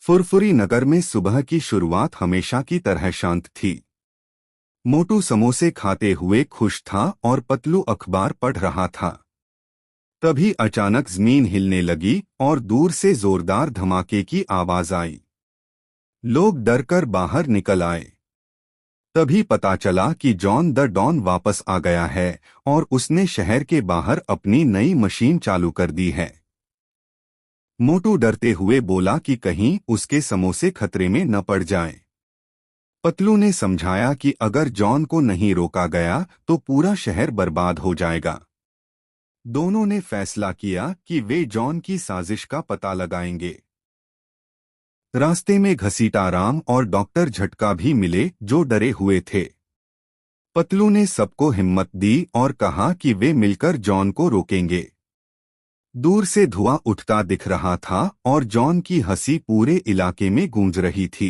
फुरफुरी नगर में सुबह की शुरुआत हमेशा की तरह शांत थी। मोटू समोसे खाते हुए खुश था और पतलू अखबार पढ़ रहा था। तभी अचानक जमीन हिलने लगी और दूर से जोरदार धमाके की आवाज आई। लोग डरकर बाहर निकल आए। तभी पता चला कि जॉन द डॉन वापस आ गया है और उसने शहर के बाहर अपनी नई मशीन चालू कर दी है। मोटू डरते हुए बोला कि कहीं उसके समोसे खतरे में न पड़ जाएं। पतलू ने समझाया कि अगर जॉन को नहीं रोका गया तो पूरा शहर बर्बाद हो जाएगा। दोनों ने फैसला किया कि वे जॉन की साजिश का पता लगाएंगे। रास्ते में घसीटा राम और डॉक्टर झटका भी मिले जो डरे हुए थे। पतलू ने सबको हिम्मत दी और कहा कि वे मिलकर जॉन को रोकेंगे। दूर से धुआं उठता दिख रहा था और जॉन की हंसी पूरे इलाके में गूंज रही थी।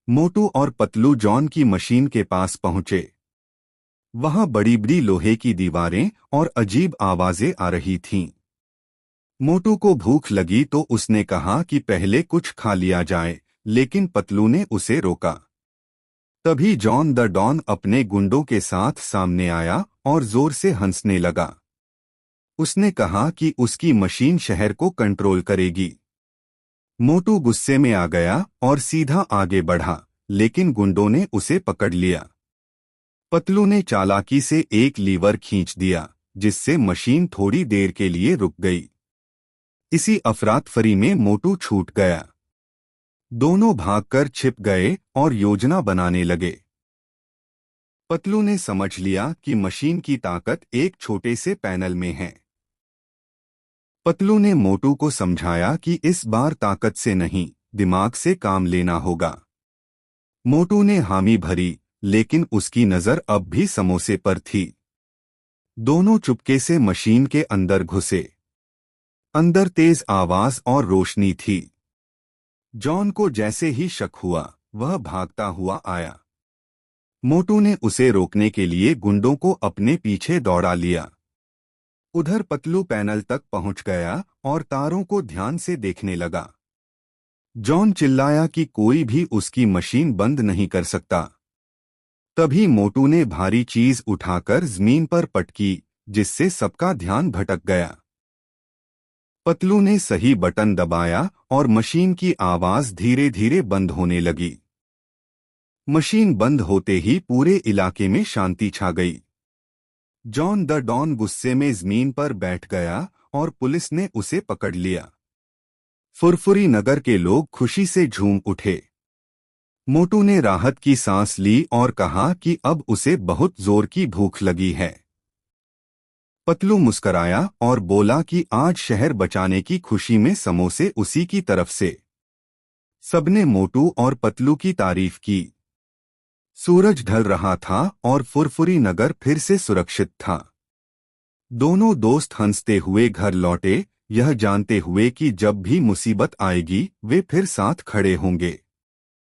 मोटू और पतलू जॉन की मशीन के पास पहुंचे। वहां बड़ी बड़ी लोहे की दीवारें और अजीब आवाजें आ रही थीं। मोटू को भूख लगी तो उसने कहा कि पहले कुछ खा लिया जाए, लेकिन पतलू ने उसे रोका। तभी जॉन द डॉन अपने गुंडों के साथ सामने आया और जोर से हंसने लगा। उसने कहा कि उसकी मशीन शहर को कंट्रोल करेगी। मोटू गुस्से में आ गया और सीधा आगे बढ़ा, लेकिन गुंडों ने उसे पकड़ लिया। पतलू ने चालाकी से एक लीवर खींच दिया, जिससे मशीन थोड़ी देर के लिए रुक गई। इसी अफरातफरी में मोटू छूट गया। दोनों भागकर छिप गए और योजना बनाने लगे। पतलू ने समझ लिया कि मशीन की ताकत एक छोटे से पैनल में है। पतलू ने मोटू को समझाया कि इस बार ताकत से नहीं, दिमाग से काम लेना होगा। मोटू ने हामी भरी, लेकिन उसकी नजर अब भी समोसे पर थी। दोनों चुपके से मशीन के अंदर घुसे। अंदर तेज आवाज और रोशनी थी। जॉन को जैसे ही शक हुआ, वह भागता हुआ आया। मोटू ने उसे रोकने के लिए गुंडों को अपने पीछे दौड़ा लिया। उधर पतलू पैनल तक पहुंच गया और तारों को ध्यान से देखने लगा। जॉन चिल्लाया कि कोई भी उसकी मशीन बंद नहीं कर सकता। तभी मोटू ने भारी चीज उठाकर जमीन पर पटकी, जिससे सबका ध्यान भटक गया। पतलू ने सही बटन दबाया और मशीन की आवाज धीरे धीरे बंद होने लगी। मशीन बंद होते ही पूरे इलाके में शांति छा गई। जॉन द डॉन गुस्से में जमीन पर बैठ गया और पुलिस ने उसे पकड़ लिया। फुरफुरी नगर के लोग खुशी से झूम उठे। मोटू ने राहत की सांस ली और कहा कि अब उसे बहुत जोर की भूख लगी है। पतलू मुस्कराया और बोला कि आज शहर बचाने की खुशी में समोसे उसी की तरफ से। सबने मोटू और पतलू की तारीफ की। सूरज ढल रहा था और फुरफुरी नगर फिर से सुरक्षित था। दोनों दोस्त हंसते हुए घर लौटे, यह जानते हुए कि जब भी मुसीबत आएगी वे फिर साथ खड़े होंगे।